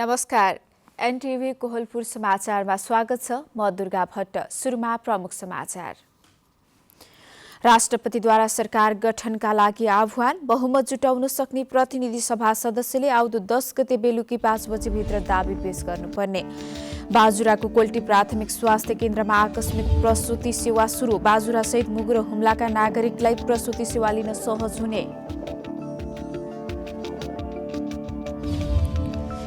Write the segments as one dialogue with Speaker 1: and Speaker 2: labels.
Speaker 1: नमस्कार। एनटीभी कोहलपुर समाचारमा स्वागत छ। म दुर्गा भट्ट। सुरुमा प्रमुख समाचार। राष्ट्रपतिद्वारा सरकार गठनका लागि आह्वान। बहुमत जुटाउन सक्ने प्रतिनिधि सभा सदस्यले आउँदो 10 गते बेलुकी 5 बजेभित्र दाबी पेश गर्नुपर्ने। बाजुराको कोल्टी प्राथमिक स्वास्थ्य केन्द्रमा आकस्मिक प्रसुति सेवा सुरु। बाजुरासहित मुगु र हुम्लाका नागरिकलाई प्रसुति सेवा लिन सहज हुने।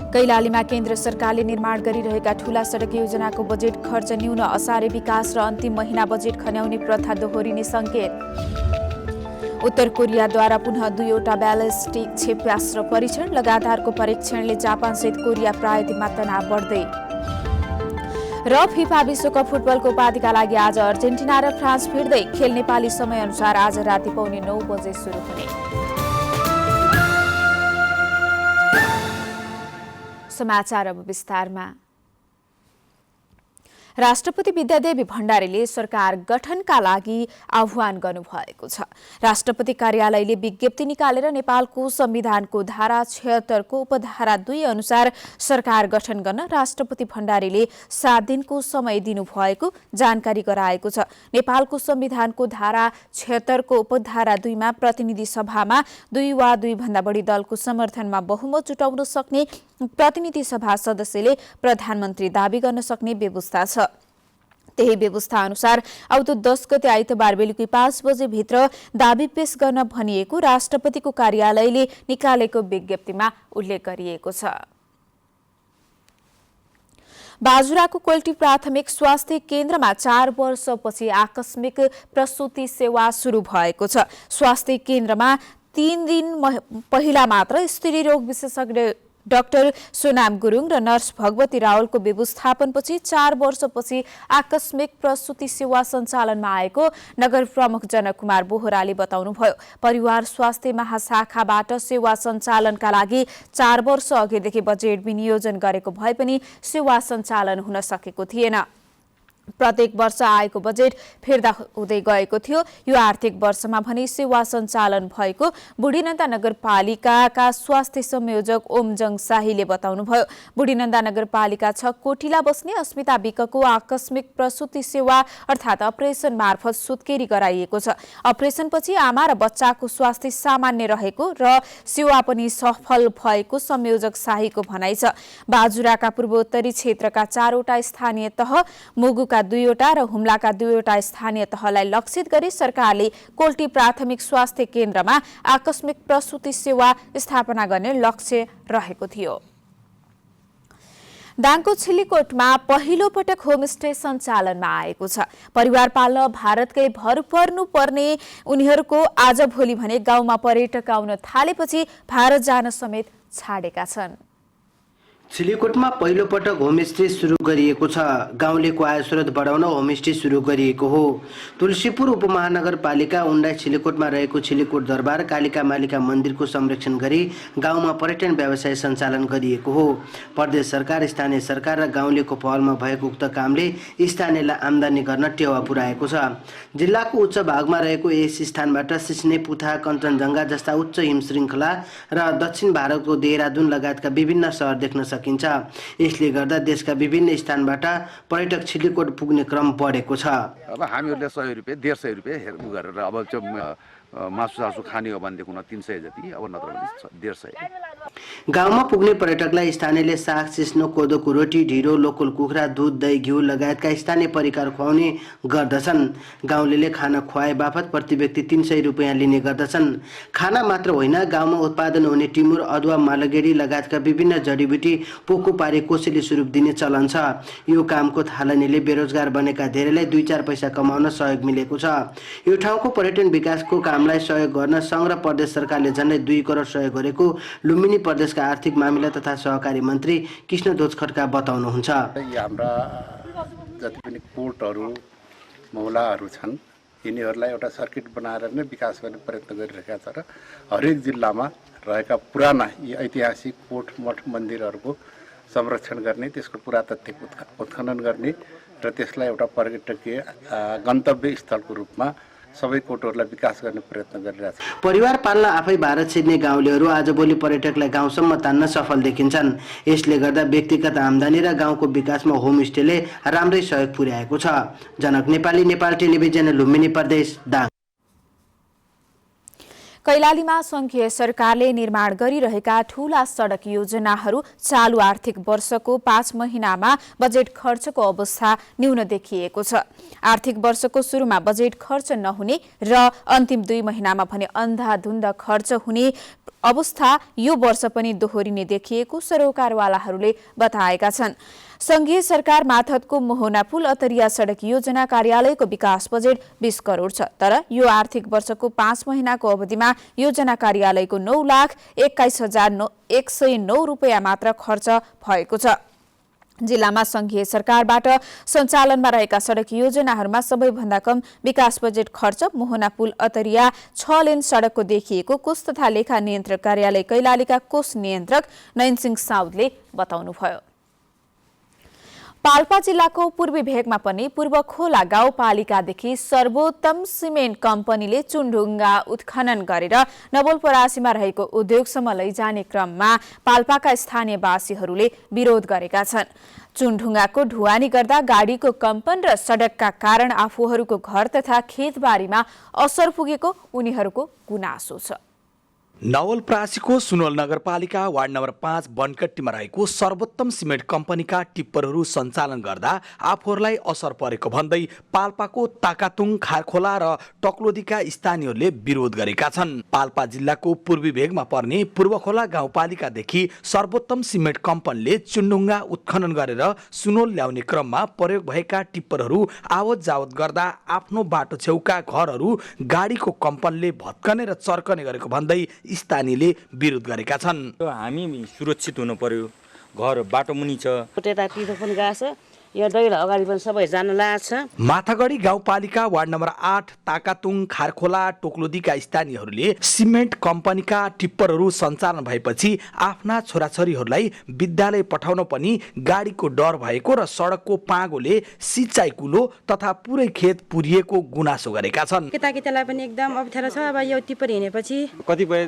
Speaker 1: कैलालीमा केन्द्र सरकारले निर्माण गरिरहेका ठूला सडक योजनाको बजेट खर्च न्यून। असारे विकास र अन्तिम महिना बजेट खन्याउने प्रथा दोहोरिने संकेत। उत्तर कोरियाद्वारा पुनः 2वटा ब्यालिस्टिक क्षेप्यास्त्र परीक्षण। लगातारको परीक्षणले जापानसहित कोरिया प्रायद्वीपमा तनाव बढ्दै। र फिफा विश्वकप फुटबलको उपाधिका लागि आज अर्जेन्टिना र फ्रान्स भिड्दै। खेल नेपाली समयअनुसार आज राति 9:15 बजे सुरु हुने। समाचार अब विस्तारमा। राष्ट्रपति विद्यादेवी भण्डारीले सरकार गठनका लागि आह्वान गर्नुभएको छ। राष्ट्रपति कार्यालयले विज्ञप्ति निकालेर नेपालको संविधानको धारा 76 को उपधारा 2 अनुसार सरकार गठन गर्न राष्ट्रपति भण्डारीले 7 दिनको समय दिनुभएको जानकारी गराएको छ। नेपालको संविधानको धारा 76 को उपधारा 2 मा प्रतिनिधि सभामा 2 वा 2 भन्दा बढी दलको समर्थनमा बहुमत जुटाउन सक्ने प्रतिनिधि सभा सदस्यले प्रधानमन्त्री दाबी गर्न सक्ने व्यवस्था छ। त्यही व्यवस्था अनुसार आउँदो 10 गते आइतबार बेलुकी 5 बजे भित्र दाबी पेश गर्न भनिएको राष्ट्रपतिको कार्यालयले निकालेको विज्ञप्तिमा उल्लेख गरिएको छ। बाजुराको कोल्टी प्राथमिक स्वास्थ्य केन्द्रमा 4 वर्षपछि आकस्मिक प्रसुति सेवा सुरु भएको छ। स्वास्थ्य केन्द्रमा 3 दिन पहिला मात्र स्त्री रोग विशेषज्ञ डाक्टर सोनाम गुरुङ र नर्स भगवती रावलको व्यवस्थापनपछि 4 वर्षपछि आकस्मिक प्रसुति सेवा सञ्चालनमा आएको नगर प्रमुख जनक कुमार बोहराले बताउनुभयो। परिवार स्वास्थ्य महाशाखाबाट सेवा सञ्चालनका लागि 4 वर्ष अघिदेखि बजेट विनियोजन गरेको भए पनि सेवा सञ्चालन हुन सकेको थिएन। प्रत्येक वर्ष आएको बजेट फिर्ता हुँदै गएको थियो। यो आर्थिक वर्षमा भने सेवा सञ्चालन भएको बुढीनन्दा नगरपालिकाका स्वास्थ्य संयोजक ओमजङ शाहीले बताउनुभयो। बुढीनन्दा नगरपालिका 6 कोठीला बस्ने अस्मिता विकको आकस्मिक प्रसुति सेवा अर्थात् अपरेसन मार्फत सुत्केरी गराइएको छ। अपरेसनपछि आमा र बच्चाको स्वास्थ्य सामान्य रहेको र सेवा पनि सफल भएको संयोजक शाहीको भनाइ छ। बाजुराका पूर्वोत्तरी क्षेत्रका 4वटा स्थानीय तह, मुगुका 2वटा र हुम्लाका 2वटा स्थानीय तहलाई लक्षित गरी सरकारले कोल्टी प्राथमिक स्वास्थ्य केन्द्रमा आकस्मिक प्रसुति सेवा स्थापना गर्ने लक्ष्य रहेको थियो। दाङको छिलीकोटमा पहिलो पटक होमस्टे सञ्चालनमा आएको छ। परिवार पाल्न भारतकै भर पर्नुपर्ने उनीहरूको आजभोलि भने गाउँमा पर्यटक आउन थालेपछि भारत जान समेत छाडेका छन्।
Speaker 2: छिलीकोटमा पहिलो पटक होमस्टे सुरु गरिएको छ। गाउँलेको आय स्रोत बढाउन होमस्टे सुरु गरिएको हो। तुलसीपुर उपमहानगरपालिका 19 छिलीकोटमा रहेको छिलीकोट दरबार कालिका मालिका मन्दिरको संरक्षण गरी गाउँमा पर्यटन व्यवसाय सञ्चालन गरिएको हो। प्रदेश सरकार, स्थानीय सरकार र गाउँलेको पहलमा भएको उक्त कामले स्थानीयलाई आम्दानी गर्न टेवा पुर्याएको छ। जिल्लाको उच्च भागमा रहेको यस स्थानबाट सिस्ने, पुथा, कञ्चनजङ्घा जस्ता उच्च हिमश्रृङ्खला र दक्षिण भारतको देहरादून लगायतका विभिन्न सहर देख्न सकिन्छ। यसले गर्दा देशका विभिन्न स्थानबाट पर्यटक छिलीकोट पुग्ने क्रम बढेको छ।
Speaker 3: अब हामीहरूले 100 रुपैयाँ 150 रुपैयाँ हेर्नु गरेर अब मासु खाने हो भनेदेखि 300 जति, अब नत्र भने 150।
Speaker 2: गाउँमा पुग्ने पर्यटकलाई स्थानीयले साग, सिस्नो, कोदोको रोटी, ढिँडो, लोकल कुखुरा, दुध, दही, घिउ लगायतका स्थानीय परिकार खुवाउने गर्दछन्। गाउँलेले खाना खुवाए बापत प्रति व्यक्ति 300 रुपैयाँ लिने गर्दछन्। खाना मात्र होइन, गाउँमा उत्पादन हुने टिमुर, अदुवा, मालगेडी लगायतका विभिन्न जडीबुटी पोको पारी कोसेली स्वरूप दिने चलन छ। यो कामको थालनीले बेरोजगार बनेका धेरैलाई 2-4 पैसा कमाउन सहयोग मिलेको छ। यो ठाउँको पर्यटन विकासको कामलाई सहयोग गर्न सङ्घ र प्रदेश सरकारले झन्डै 2 करोड सहयोग गरेको लुम्बिनी प्रदेशका आर्थिक मामिला तथा सहकारी मन्त्री कृष्णध्वज खड्का बताउनुहुन्छ।
Speaker 4: हाम्रा जति पनि कोर्टहरू मौलाहरू छन् यिनीहरूलाई एउटा सर्किट बनाएर नै विकास गर्ने प्रयत्न गरिरहेका छ र हरेक जिल्लामा रहेका पुराना यी ऐतिहासिक कोर्ट, मठ, मन्दिरहरूको संरक्षण गर्ने, त्यसको पुरातात्विक उत्खनन गर्ने र त्यसलाई एउटा पर्यटकीय गन्तव्य स्थलको रूपमा सबै कोटहरूलाई विकास गर्ने प्रयत्न गरिरहेको छ।
Speaker 2: परिवार पाल्न आफै भारत छिर्ने गाउँलेहरू आजभोलि पर्यटकलाई गाउँसम्म तान्न सफल देखिन्छन्। यसले गर्दा व्यक्तिगत आम्दानी र गाउँको विकासमा होमस्टेले राम्रै सहयोग पुर्याएको छ। जनक नेपाली, नेपाल टेलिभिजन, लुम्बिनी प्रदेश, दाङ।
Speaker 1: कैलालीमा संघीय सरकारले निर्माण गरिरहेका ठूला सडक योजनाहरू चालू आर्थिक वर्षको 5 महिनामा बजेट खर्चको अवस्था न्यून देखिएको छ। आर्थिक वर्षको सुरुमा बजेट खर्च नहुने र अन्तिम 2 महिनामा भने अन्धाधुन्द खर्च हुने अवस्था यो वर्ष पनि दोहोरिने देखिएको सरोकारवालाहरूले बताएका छन्। संघीय सरकार मार्फतको मोहना पुल अतरिया सडक योजना कार्यालयको विकास बजेट 20 करोड छ, तर यो आर्थिक वर्षको 5 महिनाको अवधिमा योजना कार्यालयको 9,21,109 रुपियाँ मात्र खर्च भएको छ। जिल्लामा संघीय सरकारबाट सञ्चालनमा रहेका सडक योजनाहरूमा सबैभन्दा कम विकास बजेट खर्च मोहना पुल अतरिया 6 लेन सडकको देखिएको कोष तथा लेखा नियन्त्रक कार्यालय कैलालीका कोष नियन्त्रक नयनसिंह साउदले बताउनुभयो। पाल्पा जिल्लाको पूर्वी भेगमा पनि पूर्व खोला गाउँपालिकादेखि सर्वोत्तम सिमेन्ट कम्पनीले चुनढुङ्गा उत्खनन गरेर नवलपरासीमा रहेको उद्योगसम्म लैजाने क्रममा पाल्पाका स्थानीयवासीहरूले विरोध गरेका छन्। चुनढुङ्गाको ढुवानी गर्दा गाडीको कम्पन र सडकका कारण आफूहरूको घर तथा खेतबारीमा असर पुगेको उनीहरूको गुनासो छ।
Speaker 5: नवलपरासीको सुनवल नगरपालिका वार्ड नम्बर 5 बनकट्टीमा रहेको सर्वोत्तम सिमेन्ट कम्पनीका टिप्परहरू सञ्चालन गर्दा आफूहरूलाई असर परेको भन्दै पाल्पाको ताकातुङ, खारखोला र टक्लोदीका स्थानीयहरूले विरोध गरेका छन्। पाल्पा जिल्लाको पूर्वी भेगमा पर्ने पूर्वखोला गाउँपालिकादेखि सर्वोत्तम सिमेन्ट कम्पनीले चुनढुङ्गा उत्खनन गरेर सुनवल ल्याउने क्रममा प्रयोग भएका टिप्परहरू आवत जावत गर्दा आफ्नो बाटो छेउका घरहरू गाडीको कम्पनले भत्कने र चर्कने गरेको भन्दै स्थानीयले विरोध गरेका छन्।
Speaker 6: हामी सुरक्षित हुनु पर्यो, घर बाटो मुनि छ,
Speaker 7: त्यता पिरो पनि गएको छ, यो दैलो अगाडि पनि सबै जान लागेको छ।
Speaker 5: माथागढी गाउँपालिका वार्ड नम्बर 8 ताकातुङ, खारखोला, टोक्लोदीका स्थानीयहरूले सिमेन्ट कम्पनीका टिप्परहरू सञ्चालन भएपछि आफ्ना छोराछोरीहरूलाई विद्यालय पठाउन पनि गाडीको डर भएको र सडकको पाँगोले सिँचाइ कुलो तथा पुरै खेत पुरिएको गुनासो गरेका छन्।
Speaker 8: केटाकेटीलाई पनि एकदम अप्ठ्यारो छ। अब यो टिप्पर हिँडेपछि
Speaker 6: कतिपय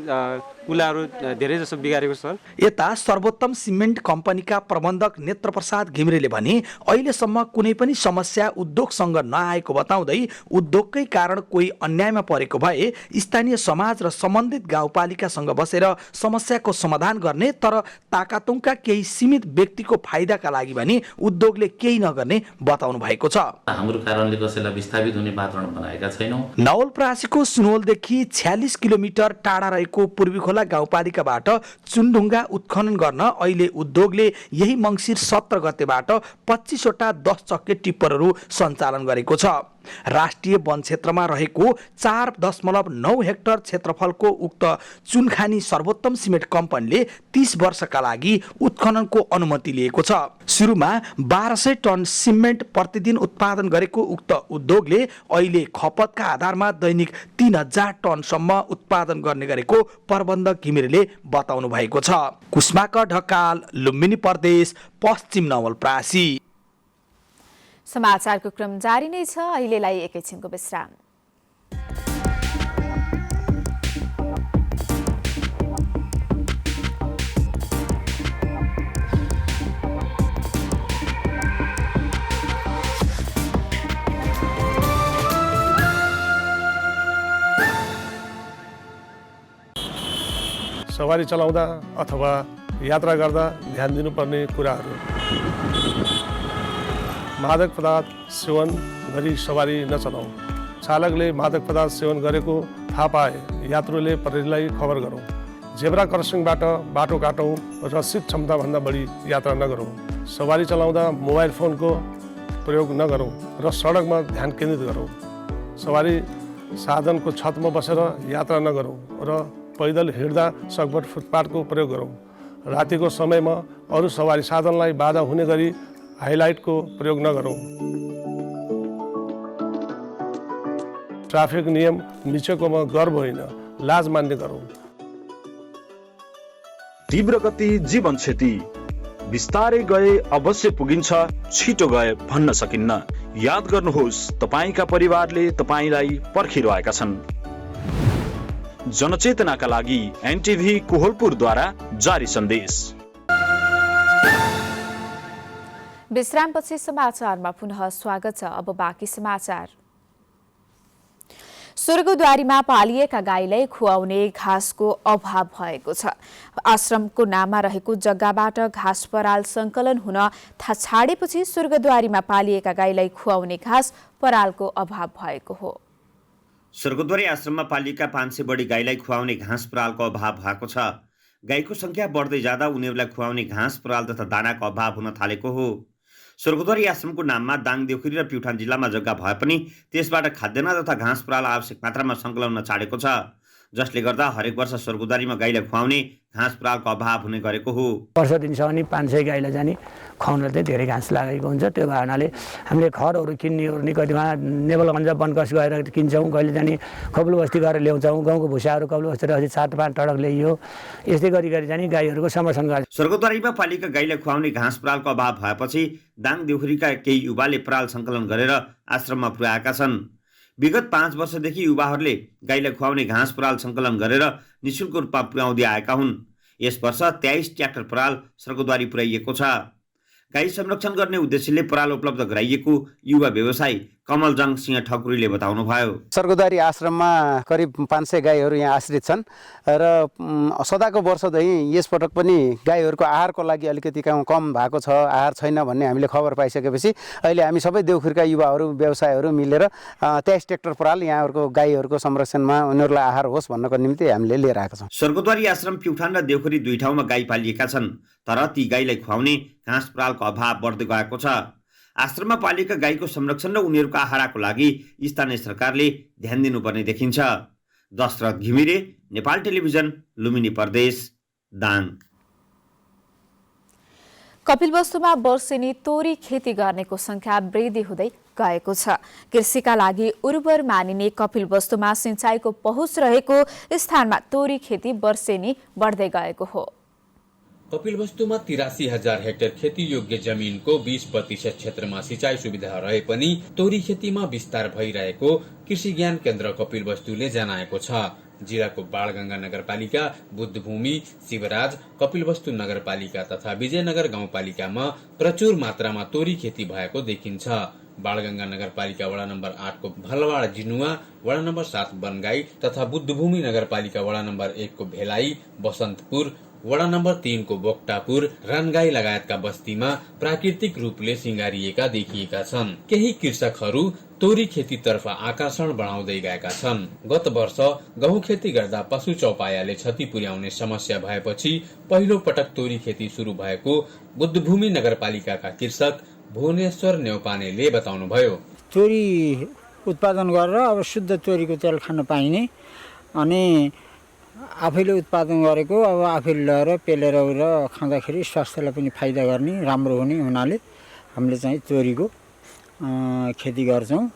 Speaker 6: कुलाहरू धेरै जसो बिगारेको छ।
Speaker 5: यता सर्वोत्तम सिमेन्ट कम्पनीका प्रबन्धक नेत्रप्रसाद घिमिरेले भने अहिलेसम्म कुनै पनि समस्या उद्योगसँग नआएको बताउँदै उद्योगकै कारण कोही अन्यायमा परेको भए स्थानीय समाज र सम्बन्धित गाउँपालिकासँग बसेर समस्याको समाधान गर्ने, तर ताकातुङका केही सीमित व्यक्तिको फाइदाका लागि भने उद्योगले केही नगर्ने बताउनु भएको छ।
Speaker 9: हाम्रो कारणले कसैलाई विस्थापित हुने वातावरण बनाएका छैनौँ।
Speaker 5: नवलपरासीको सुनवलदेखि 46 किलोमिटर टाढा रहेको पूर्वीखोला गाउँपालिकाबाट चुनढुङ्गा उत्खनन गर्न अहिले उद्योगले यही मङ्सिर 17 गतेबाट 25 वटा 10 चक्के टिप्परहरू सञ्चालन गरेको छ। राष्ट्रिय वन क्षेत्रमा रहेको 4.9 हेक्टर क्षेत्रफलको उक्त चुनखानी सर्वोत्तम सिमेन्ट कम्पनीले 30 वर्षका लागि उत्खननको अनुमति लिएको छ। सुरुमा 1200 टन सिमेन्ट प्रतिदिन उत्पादन गरेको उक्त उद्योगले अहिले खपतका आधारमा दैनिक 3000 टनसम्म उत्पादन गर्ने गरेको प्रबन्धक घिमिरेले बताउनु भएको छ। कुस्माकर ढकाल, लुम्बिनी प्रदेश, पश्चिम नवलपरासी।
Speaker 1: समाचारको क्रम जारी नै छ। अहिलेलाई एकैछिनको विश्राम।
Speaker 10: सवारी चलाउँदा अथवा यात्रा गर्दा ध्यान दिनुपर्ने कुराहरू: मादक पदार्थ सेवन गरी सवारी नचलाऊ। चालकले मादक पदार्थ सेवन गरेको थाहा पाए यात्रुले प्रहरीलाई खबर गरौँ। जेब्रा क्रसिङबाट बाटो काटौँ र सीट क्षमताभन्दा बढी यात्रा नगरौँ। सवारी चलाउँदा मोबाइल फोनको प्रयोग नगरौँ र सडकमा ध्यान केन्द्रित गरौँ। सवारी साधनको छतमा बसेर यात्रा नगरौँ र पैदल हिँड्दा सकभर फुटपाथको प्रयोग गरौँ। रातिको समयमा अरू सवारी साधनलाई बाधा हुने गरी हाइलाइटको प्रयोग नगरौँ। ट्राफिक नियम मिचेकोमा गर्व होइन, लाज मान्ने गरौँ।
Speaker 11: तीव्र गति जीवन क्षति। बिस्तारै गए अवश्य पुगिन्छ, छिटो गए भन्न सकिन्न। याद गर्नुहोस्, तपाईका परिवारले तपाईलाई पर्खिरहेका छन्। जनचेतनाका लागि एनटिभी कोहलपुरद्वारा जारी सन्देश।
Speaker 1: विश्रामपछि समाचारमा पुनः स्वागत छ। अब बाँकी समाचार। स्वर्गद्वारीमा पालिएका गाईलाई खुवाउने घाँसको अभाव भएको छ। आश्रमको नाममा रहेको जग्गाबाट घाँस पराल संकलन हुन छाडेपछि स्वर्गद्वारीमा पालिएका गाईलाई खुवाउने घाँस परालको अभाव भएको हो।
Speaker 12: स्वर्गद्वारी आश्रममा पालिएका 500 बढी गाईलाई खुवाउने घाँस परालको अभाव भएको छ। गाईको संख्या बढ्दै जाँदा उनीहरूलाई खुवाउने घाँस पराल तथा दानाको अभाव हुन थालेको हो। स्वर्गद्वारी आश्रमको नाममा दाङ, देउखुरी र प्युठान जिल्लामा जग्गा भए पनि त्यसबाट खाद्यान्न तथा घाँस पराल आवश्यक मात्रामा सङ्कलन हुन छाडेको छ, जसले गर्दा हरेक वर्ष स्वर्गद्वारीमा गाईलाई खुवाउने घाँस परालको अभाव हुने गरेको हो।
Speaker 13: वर्ष दिनसम्म नि 500 गाईलाई जाने खुवाउन चाहिँ धेरै घाँस लागेको हुन्छ। त्यो भएनाले हामीले खरहरू किन्ने ओर्ने कतिमा नेवलगञ्ज बनकस गएर किन्छौँ, कहिले जाने कपिल बस्ती गएर ल्याउँछौँ। गाउँको भुसाहरू कपिल बस्ती 7-5 टडक ल्याइयो। यस्तै गरी जाने गाईहरूको संरक्षण गर्छ।
Speaker 12: स्वर्गद्वारीमा पालिएका गाईलाई खुवाउने घाँस परालको अभाव भएपछि दाङ, देउखुरीका केही युवाले पराल सङ्कलन गरेर आश्रममा पुर्याएका छन्। विगत 5 वर्षदेखि युवाहरूले गाईलाई खुवाउने घाँस पराल सङ्कलन गरेर निःशुल्क रूपमा पुर्याउँदै आएका हुन्। यस वर्ष 23 ट्र्याक्टर पराल स्वर्गद्वारी पुर्याइएको छ। गाई संरक्षण गर्ने उद्देश्यले पराल उपलब्ध गराइएको युवा व्यवसायी कमलजङ सिंह ठकुरीले बताउनुभयो।
Speaker 14: स्वर्गद्वारी आश्रममा करिब 500 गाईहरू यहाँ आश्रित छन् र सदाको वर्षदेखि यसपटक पनि गाईहरूको आहारको लागि अलिकति कम भएको छ, आहार छैन भन्ने हामीले खबर पाइसकेपछि अहिले हामी सबै देउखुरीका युवाहरू व्यवसायहरू मिलेर 23 ट्र्याक्टर पराल यहाँहरूको गाईहरूको संरक्षणमा उनीहरूलाई आहार होस् भन्नको निम्ति हामीले लिएर आएका छौँ।
Speaker 12: स्वर्गद्वारी आश्रम प्युठान र देउखुरी दुई ठाउँमा गाई पालिएका छन्, तर ती गाईलाई खुवाउने घाँस परालको अभाव बढ्दै गएको छ। आश्रममा पालिएका गाईको संरक्षण र उनीहरूको आहारको लागि स्थानीय सरकारले ध्यान दिनुपर्ने देखिन्छ। दशरथ घिमिरे, नेपाल टेलिभिजन, लुम्बिनी प्रदेश, दाङ।
Speaker 1: कपिलवस्तुमा वर्षेनी तोरी खेती गर्नेको संख्या वृद्धि हुँदै गएको छ। कृषिका लागि उर्वर मानिने कपिलवस्तुमा सिंचाइको पहुँच रहेको स्थानमा तोरी खेती वर्षेनी बढ्दै गएको हो।
Speaker 15: कपिलवस्तुमा 83,000 हेक्टर खेती योग्य जमिनको 20% क्षेत्रमा सिंचाई सुविधा रहे पनि तोरी खेतीमा विस्तार भइरहेको कृषि ज्ञान केन्द्र कपिलवस्तुले जनाएको छ। जिल्लाको बाणगंगा नगरपालिका, बुद्धभूमि, शिवराज, कपिलवस्तु नगरपालिका तथा विजयनगर गाउँपालिकामा प्रचुर मात्रामा तोरी खेती भएको देखिन्छ। बाणगंगा नगरपालिका वडा नम्बर 8 को भलवाड जिनुवा, वडा नम्बर 7 बनगाई तथा बुद्धभूमि नगरपालिका वडा नम्बर 1 को भेलाई, बसन्तपुर, वडा नम्बर 3 को बोक्टापुर, रनगाई लगायतका बस्तीमा प्राकृतिक रूपले सिंगारिएका देखिएका छन्। केही कृषकहरू तोरी खेतीतर्फ आकर्षण बढाउँदै गएका छन्। गत वर्ष गहुँ खेती गर्दा पशु चौपायाले क्षति पुर्याउने समस्या भएपछि पहिलो पटक तोरी खेती शुरू भएको बुद्धभूमि नगरपालिकाका कृषक भुवनेश्वर न्यौपानेले बताउनुभयो।
Speaker 16: तोरी उत्पादन गरेर अब शुद्ध तोरीको तेल खान पाइने अनि आफैले उत्पादन गरेको अब आफैले ल्याएर पेलेर खाँदाखेरि स्वास्थ्यलाई पनि फाइदा गर्ने राम्रो हुने हुनाले हामीले चाहिँ तोरीको खेती गर्छौं।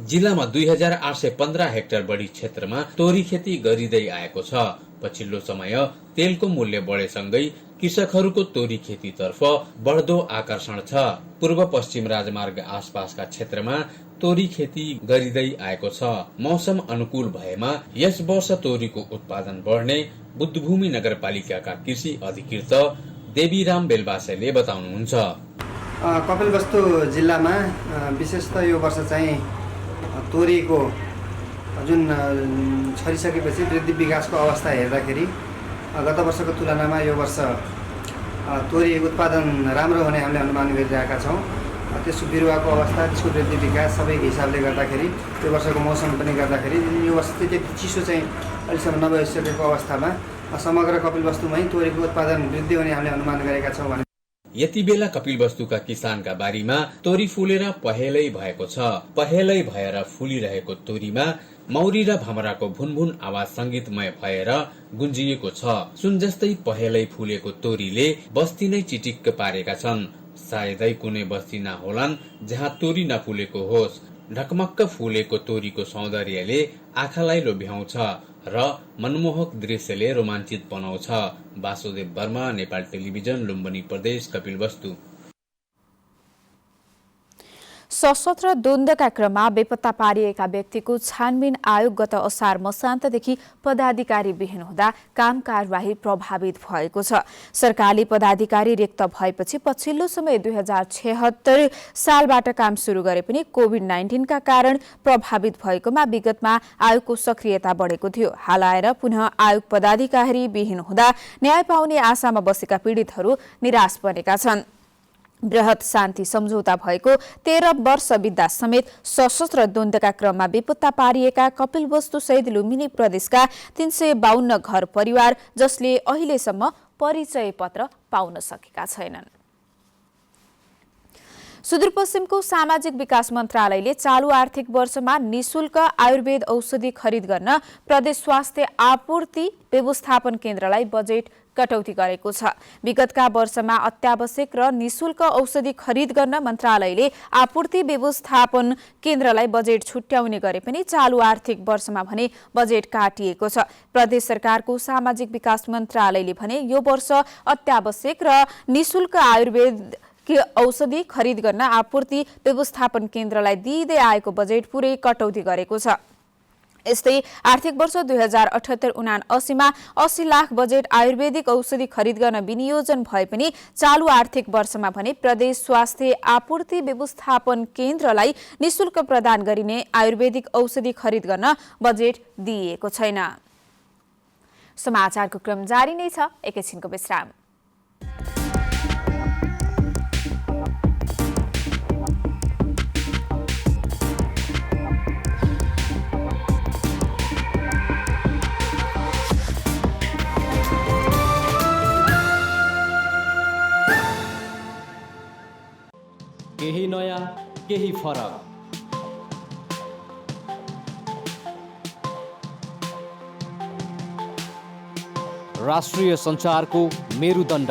Speaker 15: जिल्लामा 2815 हेक्टर बढी क्षेत्रमा तोरी खेती गरिँदै आएको छ। पछिल्लो समय तेलको मूल्य बढेसँगै कृषकहरूको तोरी खेतीतर्फ बढ्दो आकर्षण छ। पूर्व पश्चिम राजमार्ग आसपासका क्षेत्रमा तोरी खेती गरिँदै आएको छ। मौसम अनुकूल भएमा यस वर्ष तोरीको उत्पादन बढ्ने बुद्धभूमि नगरपालिकाका कृषि अधिकृत देवीराम बेलबासेले बताउनुहुन्छ।
Speaker 17: कपिलवस्तु जिल्लामा विशेषतः यो वर्ष चाहिँ तोरीको जुन छरिसकेपछि वृद्धि विकासको अवस्था हेर्दाखेरि गत वर्षको तुलनामा यो वर्ष तोरी उत्पादन राम्रो हुने हामीले अनुमान गरिरहेका छौँ। त्यसको बिरुवाको अवस्था, त्यसको वृद्धि विकास सबै हिसाबले गर्दाखेरि यो वर्षको मौसम पनि गर्दाखेरि यो वर्ष त्यति चिसो चाहिँ अहिलेसम्म नभइसकेको अवस्थामा समग्र कपिलवस्तुमै तोरीको उत्पादन वृद्धि हुने हामीले अनुमान गरेका छौँ भने
Speaker 15: यति बेला कपिलवस्तुका किसानका बारीमा तोरी फुलेर पहेलै भएको छ। पहेलै भएर फुलिरहेको तोरीमा मौरी र भमराको भुनभुन आवाज संगीतमय भएर गुन्जिएको छ। सुन जस्तै पहेलै फुलेको तोरीले बस्ती नै चिटिक्क पारेका छन्। सायदै कुनै बस्ती नहोलान् जहाँ तोरी नफुलेको होस्। ढकमक्क फुलेको तोरीको सौन्दर्यले आँखालाई लोभ्याउँछ र मनमोहक दृश्यले रोमाञ्चित बनाउँछ। वासुदेव वर्मा, नेपाल टेलिभिजन, लुम्बिनी प्रदेश, कपिलवस्तु।
Speaker 1: सशस्त्र द्वन्द्वका क्रममा बेपत्ता पारिएका व्यक्तिको छानबिन आयोग गत असार मसान्तदेखि पदाधिकारी विहीन हुँदा काम कारबाही प्रभावित भएको छ। सरकारले पदाधिकारी रिक्त भएपछि पछिल्लो समय 2076 सालबाट काम सुरु गरे पनि कोभिड-19 का कारण प्रभावित भएकोमा विगतमा आयोगको सक्रियता बढेको थियो। हाल आएर पुनः आयोग पदाधिकारी विहीन हुँदा न्याय पाउने आशामा बसेका पीडितहरू निराश बनेका छन्। बृहत शान्ति सम्झौता भएको 13 वर्ष बित्दा समेत सशस्त्र द्वन्द्वका क्रममा बेपत्ता पारिएका कपिलवस्तु सहित लुम्बिनी प्रदेशका 352 घर परिवार जसले अहिलेसम्म परिचय पत्र पाउन सकेका छैनन्। सुदूरपश्चिमको सामाजिक विकास मन्त्रालयले चालू आर्थिक वर्षमा निशुल्क आयुर्वेद औषधि खरिद गर्न प्रदेश स्वास्थ्य आपूर्ति व्यवस्थापन केन्द्रलाई बजेट कटौती गरेको छ। विगतका वर्षमा अत्यावश्यक र निशुल्क औषधि खरिद गर्न मन्त्रालयले आपूर्ति व्यवस्थापन केन्द्रलाई बजेट छुट्याउने गरे पनि चालू आर्थिक वर्षमा भने बजेट काटिएको छ। प्रदेश सरकारको सामाजिक विकास मन्त्रालयले भने यो वर्ष अत्यावश्यक र निशुल्क आयुर्वेद औषधि खरिद गर्न आपूर्ति व्यवस्थापन केन्द्रलाई दिँदै आएको बजेट पुरै कटौती गरेको छ। यस्तै आर्थिक वर्ष 2078-79 मा 80 लाख बजेट आयुर्वेदिक औषधि खरिद गर्न विनियोजन भए पनि चालू आर्थिक वर्षमा भने प्रदेश स्वास्थ्य आपूर्ति व्यवस्थापन केन्द्रलाई निशुल्क प्रदान गरिने आयुर्वेदिक औषधि खरिद गर्न बजेट दिइएको छैन। समाचारको क्रम जारी नै छ, एकैछिनको विश्राम।
Speaker 18: केही नयाँ केही फरक, राष्ट्रिय सञ्चारको मेरुदण्ड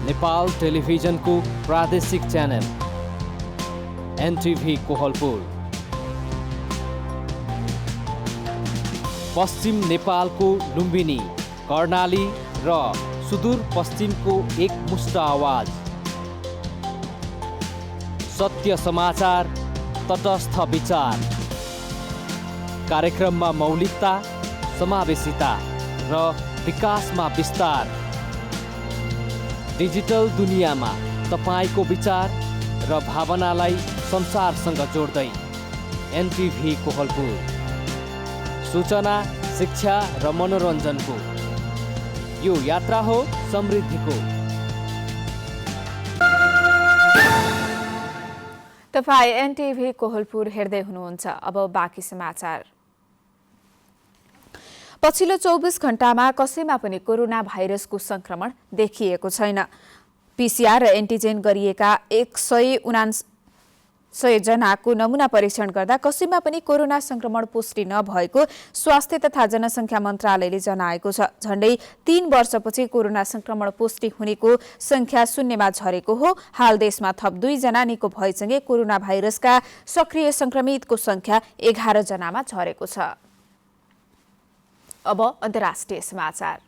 Speaker 18: नेपाल टेलिभिजनको प्रादेशिक च्यानल एनटिभी कोहलपुर, पश्चिम नेपालको लुम्बिनी, कर्णाली र सुदूर पश्चिमको एकमुष्ट आवाज, सत्य समाचार, तटस्थ विचार, कार्यक्रममा मौलिकता, समावेशिता र विकासमा विस्तार, डिजिटल दुनियाँमा तपाईको विचार र भावनालाई संसारसँग जोड्दै एनटिभी कोहलपुर, सूचना, शिक्षा र मनोरञ्जनको यो यात्रा हो समृद्धिको।
Speaker 1: तपाईं एनटिभी कोहलपुर हेर्दै हुनुहुन्छ। अब बाँकी समाचार। पछिल्लो 24 घण्टामा कसैमा पनि कोरोना भाइरसको संक्रमण देखिएको छैन। पीसीआर र एन्टिजेन गरिएका 100 जनाको नमूना परीक्षण गर्दा कसैमा पनि कोरोना संक्रमण पुष्टि नभएको स्वास्थ्य तथा जनसंख्या मन्त्रालयले जनाएको छ। झण्डै 3 वर्षपछि कोरोना संक्रमण पुष्टि हुनेको संख्या शून्यमा झरेको हो। हाल देशमा थप 2 जना निको भएसँगै कोरोना भाइरसका सक्रिय संक्रमितको संख्या 11 जनामा झरेको छ। अब अन्तर्राष्ट्रिय समाचार।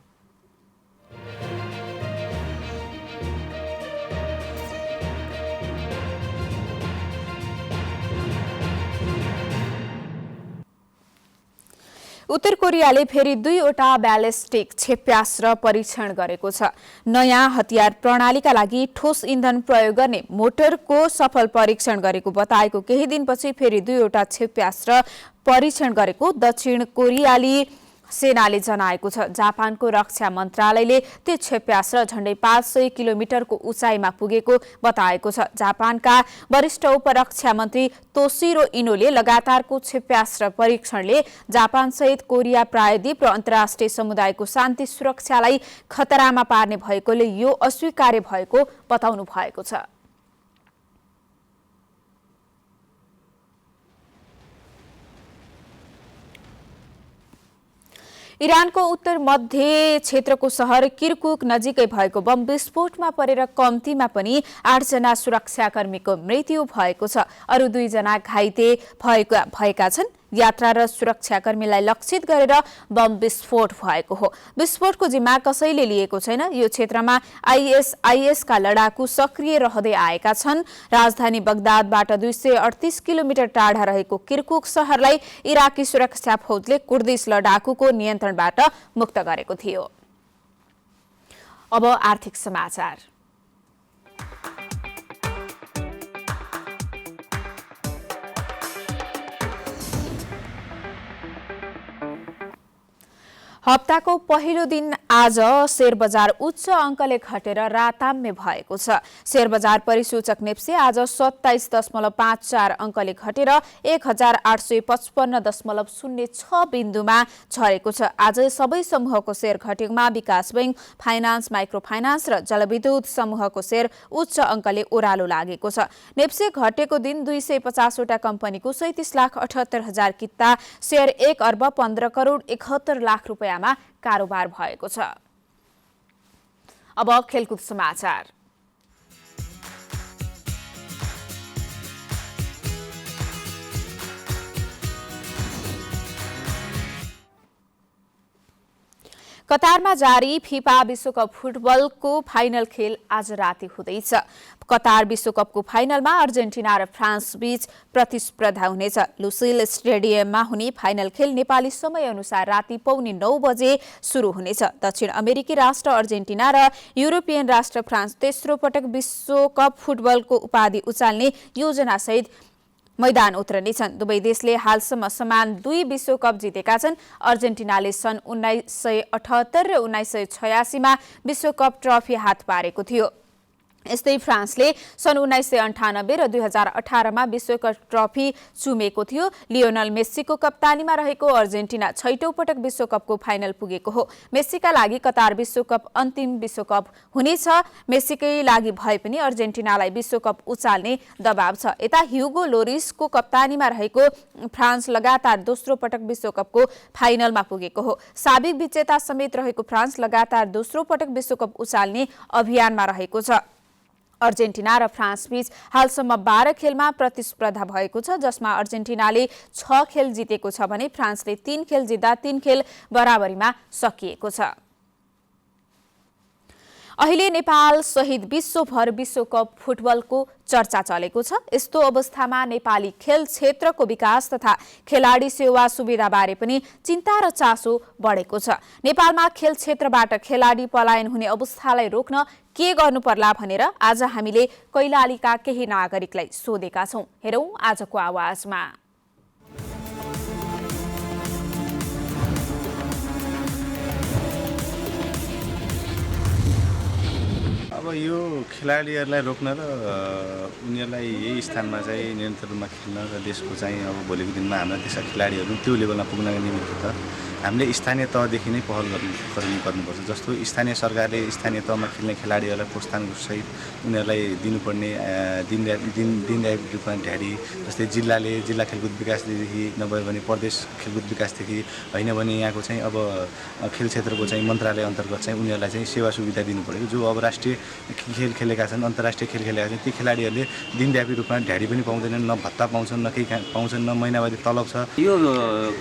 Speaker 1: उत्तर कोरियाले फेरि 2वटा ब्यालिस्टिक क्षेप्यास्त्र परीक्षण गरेको छ। नयाँ हतियार प्रणालीका लागि ठोस इन्धन प्रयोग गर्ने मोटरको सफल परीक्षण गरेको बताएको केही दिनपछि फेरि 2वटा क्षेप्यास्त्र परीक्षण गरेको दक्षिण कोरियाली सेनाले जनाएको छ। जापानको रक्षा मन्त्रालयले त्यो क्षेप्यास्त्र झण्डै 500 किलोमिटरको उचाइमा पुगेको बताएको छ। जापानका वरिष्ठ उपरक्षा मन्त्री तोशिरो इनोले लगातारको क्षेप्यास्त्र परीक्षणले जापानसहित कोरिया प्रायद्वीप र अन्तर्राष्ट्रिय समुदायको शान्ति सुरक्षालाई खतरामा पार्ने भएकोले यो अस्वीकार्य भएको बताउनु भएको छ। इरानको उत्तर मध्य क्षेत्रको शहर किर्कुक नजिकै भएको बम विस्फोटमा परेर कम्तीमा पनि 8 जना सुरक्षाकर्मीको मृत्यु भएको छ। अरु 2 जना घाइते भएका छन्। यात्रा र सुरक्षाकर्मीलाई लक्षित गरेर बम विस्फोट भएको हो। विस्फोटको जिम्मा कसैले लिएको छैन। यो क्षेत्रमा आइएसआइएसका लडाकु सक्रिय रहँदै आएका छन्। राजधानी बगदादबाट 238 किलोमिटर टाढा रहेको किर्कुक शहरलाई इराकी सुरक्षा फौजले कुर्दिश लडाकुको नियन्त्रणबाट मुक्त गरेको थियो। अब आर्थिक समाचार। हप्ताको पहिलो दिन आज शेयर बजार उच्च अङ्कले घटेर राताम्य भएको छ। शेयर बजार परिसूचक नेप्से आज 27.54 अङ्कले घटेर 1855.06 बिन्दुमा झरेको छ। आज सबै समूहको शेयर घटेकोमा विकास बैंक, फाइनान्स, माइक्रो फाइनान्स र जलविद्युत समूहको शेयर उच्च अङ्कले ओह्रालो लागेको छ। नेप्से घटेको दिन 250 वटा कम्पनीको 37,78,000 किता शेयर 1 अर्ब 15 करोड 71 लाख रुपियाँ कारोबार भएको छ। अब खेलकुद समाचार। कतारमा जारी फिफा विश्वकप फुटबलको फाइनल खेल आज राति हुँदैछ। कतार विश्वकपको फाइनलमा अर्जेन्टिना र फ्रान्स बीच प्रतिस्पर्धा हुनेछ। लुसेल स्टेडियममा हुने फाइनल खेल नेपाली समयअनुसार राति 8:45 बजे सुरु हुनेछ। दक्षिण अमेरिकी राष्ट्र अर्जेन्टिना र युरोपियन राष्ट्र फ्रान्स तेस्रो पटक विश्वकप फुटबलको उपाधि उचाल्ने योजनासहित मैदान उत्रनेछन्। दुवै देशले हालसम्म समान 2 विश्वकप जितेका छन्। अर्जेन्टिनाले सन् 1978 र 1986 मा विश्वकप ट्रफी हात पारेको थियो। यस्तै फ्रान्सले सन् 1998 र 2018 मा विश्वकप ट्रफी चुमेको थियो। लियोनल मेस्सीको कप्तानीमा रहेको अर्जेन्टिना 6औं पटक विश्वकपको फाइनल पुगेको हो। मेस्सीका लागि कतार विश्वकप अन्तिम विश्वकप हुनेछ। मेस्सीकै लागि भए पनि अर्जेन्टिनालाई विश्वकप उचाल्ने दबाव छ। यता ह्युगो लोरिसको कप्तानीमा रहेको फ्रान्स लगातार दोस्रो पटक विश्वकपको फाइनलमा पुगेको हो। साबिक विजेता समेत रहेको फ्रान्स लगातार दोस्रो पटक विश्वकप उचाल्ने अभियानमा रहेको छ। अर्जेन्टिना र फ्रान्स बीच हालसम्म 12 खेलमा प्रतिस्पर्धा भएको छ, जसमा अर्जेन्टिनाले 6 खेल जितेको छ भने फ्रान्सले 3 खेल जित्दा 3 खेल बराबरीमा सकिएको छ। अहिले नेपाल सहित विश्वभर विश्वकप फुटबलको चर्चा चलेको छ। यस्तो अवस्थामा नेपाली खेल क्षेत्रको विकास तथा खेलाडी सेवा सुविधाबारे पनि चिन्ता र चासो बढेको छ। नेपालमा खेल क्षेत्रबाट खेलाडी पलायन हुने अवस्थालाई रोक्न के गर्नु पर्ला भनेर आज हामीले कैलालीका केही नागरिकलाई सोधेका छौं। हेरौं आजको आवाजमा।
Speaker 19: अब यो खेलाडीहरूलाई रोक्न र उनीहरूलाई यही स्थानमा चाहिँ निरन्तर रूपमा खेल्न र देशको चाहिँ अब भोलिको दिनमा हाम्रा देशका खेलाडीहरू त्यो लेभलमा पुग्नका निमित्त त हामीले स्थानीय तहदेखि नै पहल गर्नुपर्छ। जस्तो स्थानीय सरकारले स्थानीय तहमा खेल्ने खेलाडीहरूलाई प्रोत्साहनको सहित उनीहरूलाई दिनुपर्ने दिनव्यापी रूपमा ढ्याडी, जस्तै जिल्ला खेलकुद विकासदेखि नभए भने प्रदेश खेलकुद विकासदेखि, होइन भने यहाँको चाहिँ अब खेल क्षेत्रको चाहिँ मन्त्रालय अन्तर्गत चाहिँ उनीहरूलाई चाहिँ सेवा सुविधा दिनु पऱ्यो। जो अब राष्ट्रिय खेल खेलेका छन्, अन्तर्राष्ट्रिय खेल खेलेका छन्, ती खेलाडीहरूले दिनव्यापी रूपमा ढ्याडी पनि पाउँदैनन्, न भत्ता पाउँछन्, न केही पाउँछन्, न महिनावारी तलब छ।
Speaker 20: यो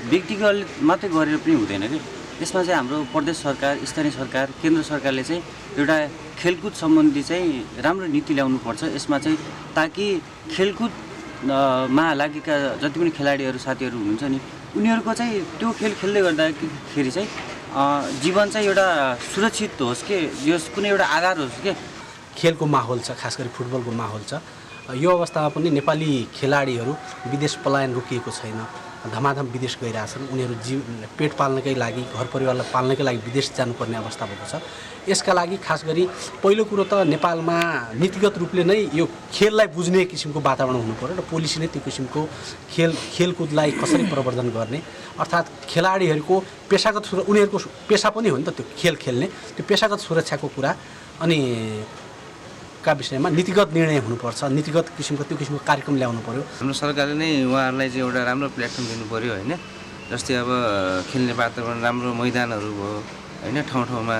Speaker 20: व्यक्तिगत मात्रै गरेर पनि हुँदैन कि, यसमा चाहिँ हाम्रो प्रदेश सरकार, स्थानीय सरकार, केन्द्र सरकारले चाहिँ एउटा खेलकुद सम्बन्धी चाहिँ राम्रो नीति ल्याउनुपर्छ। यसमा चाहिँ ताकि खेलकुदमा लागेका जति पनि खेलाडीहरू साथीहरू हुनुहुन्छ नि, उनीहरूको चाहिँ त्यो खेल खेल्दै गर्दाखेरि चाहिँ जीवन चाहिँ एउटा सुरक्षित होस् कि, यस कुनै एउटा आधार होस् कि।
Speaker 21: खेलको माहौल छ, खास गरी फुटबलको माहौल छ। यो अवस्थामा पनि नेपाली खेलाडीहरू विदेश पलायन रोकिएको छैन, धमाधम विदेश गइरहेछन्। उनीहरू पेट पाल्नकै लागि, घर परिवारलाई पाल्नकै लागि विदेश जानुपर्ने अवस्था भएको छ। यसका लागि खास गरी पहिलो कुरो त नेपालमा नीतिगत रूपले नै यो खेललाई बुझ्ने किसिमको वातावरण हुनु पर्यो र पोलिसी नै त्यो किसिमको खेलकुदलाई कसरी प्रवर्धन गर्ने, अर्थात् खेलाडीहरूको पेसागत उनीहरूको पेसा पनि हो नि त त्यो खेल खेल्ने, त्यो पेसागत सुरक्षाको कुरा अनि का विषयमा नीतिगत निर्णय हुनुपर्छ। नीतिगत किसिमको त्यो किसिमको कार्यक्रम ल्याउनु पर्यो।
Speaker 22: हाम्रो सरकारले नै उहाँहरूलाई चाहिँ एउटा राम्रो प्लेटफर्म दिनु पर्यो होइन। जस्तै अब खेल्ने वातावरण, राम्रो मैदानहरू भयो होइन ठाउँ ठाउँमा,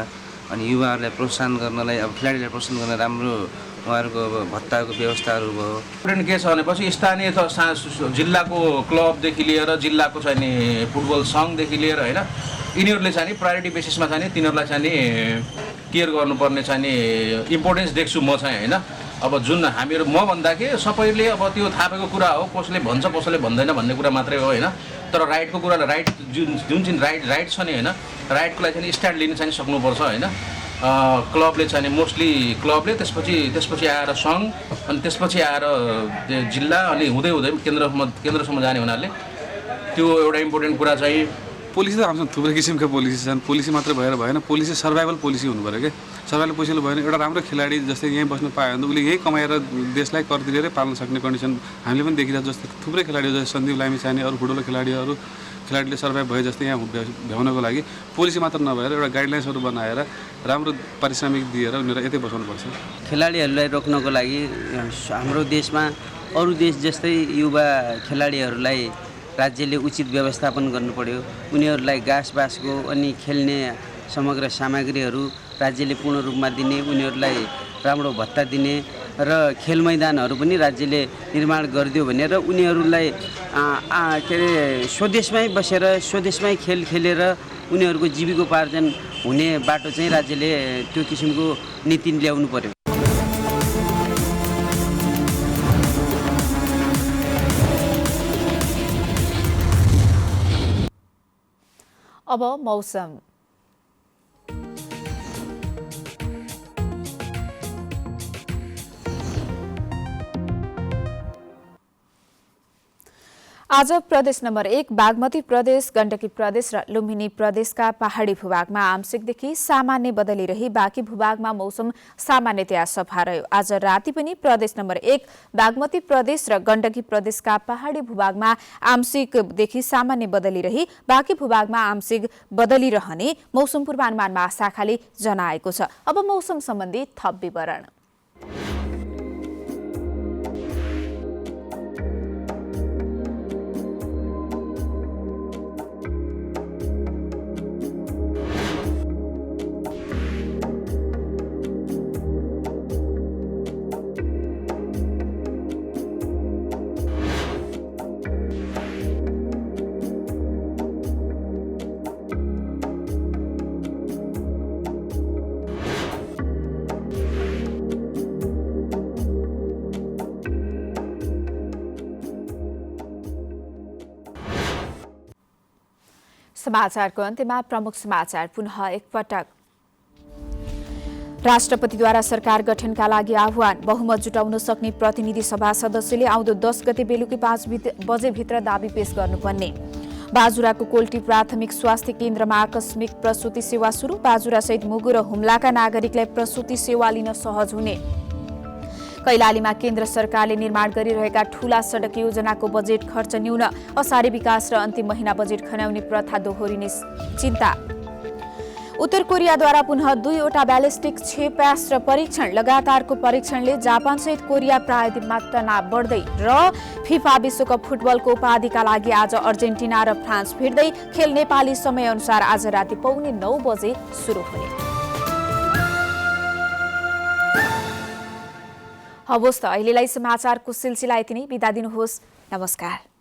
Speaker 22: अनि युवाहरूलाई प्रोत्साहन गर्नलाई, अब खेलाडीलाई प्रोत्साहन गर्न राम्रो उहाँहरूको अब भत्ताको व्यवस्थाहरू भयो।
Speaker 11: इम्पोर्टेन्ट के छ भनेपछि स्थानीय जिल्लाको क्लबदेखि लिएर जिल्लाको चाहिँ नि फुटबल सङ्घदेखि लिएर होइन यिनीहरूले चाहिँ नि प्रायोरिटी बेसिसमा चाहिँ नि तिनीहरूलाई चाहिँ नि केयर गर्नुपर्ने चाहिँ नि इम्पोर्टेन्स देख्छु म चाहिँ होइन। अब जुन हामीहरू म भन्दा के सबैले अब त्यो थाहा पाएको कुरा हो, कसले भन्छ कसले भन्दैन भन्ने कुरा मात्रै हो होइन। तर राइटको कुरा राइट जुन चाहिँ राइट छ नि होइन, राइटको लागि चाहिँ स्ट्यान्ड लिन चाहिँ सक्नुपर्छ होइन। क्लबले चाहिँ मोस्टली क्लबले त्यसपछि आएर सङ्घ अनि त्यसपछि आएर जिल्ला अनि हुँदै केन्द्रसम्म जाने हुनाले त्यो एउटा इम्पोर्टेन्ट कुरा चाहिँ
Speaker 3: पोलिसी त हामीसँग थुप्रै किसिमका पोलिसी छन्। पोलिसी मात्र भएर भएन, पोलिसी सर्भाइभल पोलिसी हुनु पऱ्यो क्या। सर्भाइभल पोलिसी भएन एउटा राम्रो खेलाडी जस्तै यहीँ बस्नु पायो भने उसले यहीँ कमाएर देशलाई कर तिरेरै पाल्न सक्ने कन्डिसन हामीले पनि देखिरहेको जस्तै थुप्रै खेलाडी जस्तै सन्दीप लामिछाने अरू फुटबल खेलाडीले सर्भाइभ भए जस्तै यहाँ भ्याउनको लागि पोलिसी मात्र नभएर एउटा गाइडलाइन्सहरू बनाएर राम्रो पारिश्रमिक दिएर उनीहरू यतै बसाउनुपर्छ।
Speaker 22: खेलाडीहरूलाई रोक्नको लागि हाम्रो देशमा अरू देश जस्तै युवा खेलाडीहरूलाई राज्यले उचित व्यवस्थापन गर्नु पर्यो। उनीहरूलाई घाँसबासको अनि खेल्ने समग्र सामग्रीहरू राज्यले पूर्ण रूपमा दिने, उनीहरूलाई राम्रो भत्ता दिने र खेल मैदानहरू पनि राज्यले निर्माण गरिदियो भने र उनीहरूलाई के अरे स्वदेशमै बसेर स्वदेशमै खेल खेलेर उनीहरूको जीविकोपार्जन हुने बाटो चाहिँ राज्यले त्यो किसिमको नीति ल्याउनु पर्यो।
Speaker 1: अब मौसम। आज प्रदेश नम्बर 1 बागमती प्रदेश, गण्डकी प्रदेश र लुम्बिनी प्रदेशका पहाडी भूभागमा आंशिकदेखि सामान्य बदली रही बाँकी भूभागमा मौसम सामान्यतया सफा रह्यो। आज राति पनि प्रदेश नम्बर 1 बागमती प्रदेश र गण्डकी प्रदेशका पहाडी भूभागमा आंशिकदेखि सामान्य बदली रही बाँकी भूभागमा आंशिक बदली रहने मौसम पूर्वानुमान महाशाखाले जनाएको छ। अब मौसम सम्बन्धी थप विवरण। समाचारको अन्त्यमा प्रमुख समाचार पुनः एकपटक। राष्ट्रपतिद्वारा सरकार गठनका लागि आह्वान, बहुमत जुटाउन सक्ने प्रतिनिधि सभा सदस्यले आउँदो 10 गते बेलुकी 5 बजेभित्र दाबी पेश गर्नुपर्ने। बाजुराको कोल्टी प्राथमिक स्वास्थ्य केन्द्रमा आकस्मिक प्रसुति सेवा सुरु, बाजुरासहित मुगु र हुम्लाका नागरिकलाई प्रसुति सेवा लिन सहज हुने। कैलालीमा केन्द्र सरकारले निर्माण गरिरहेका ठूला सडक योजनाको बजेट खर्च न्यून, असारे विकास र अन्तिम महिना बजेट खन्याउने प्रथा दोहोरिने चिन्ता। उत्तर कोरियाद्वारा पुनः 2वटा ब्यालिस्टिक क्षेपणास्त्र परीक्षण, लगातारको परीक्षणले जापानसहित कोरिया प्रायद्वीपमा तनाव बढ्दै र फिफा विश्वकप फुटबलको उपाधिका लागि आज अर्जेन्टिना र फ्रान्स भिड्दै। खेल नेपाली समयअनुसार आज राति 9:15 बजे सुरु हुने। हवस् त अहिलेलाई समाचारको सिलसिला यति नै। बिदा दिनुहोस्। नमस्कार।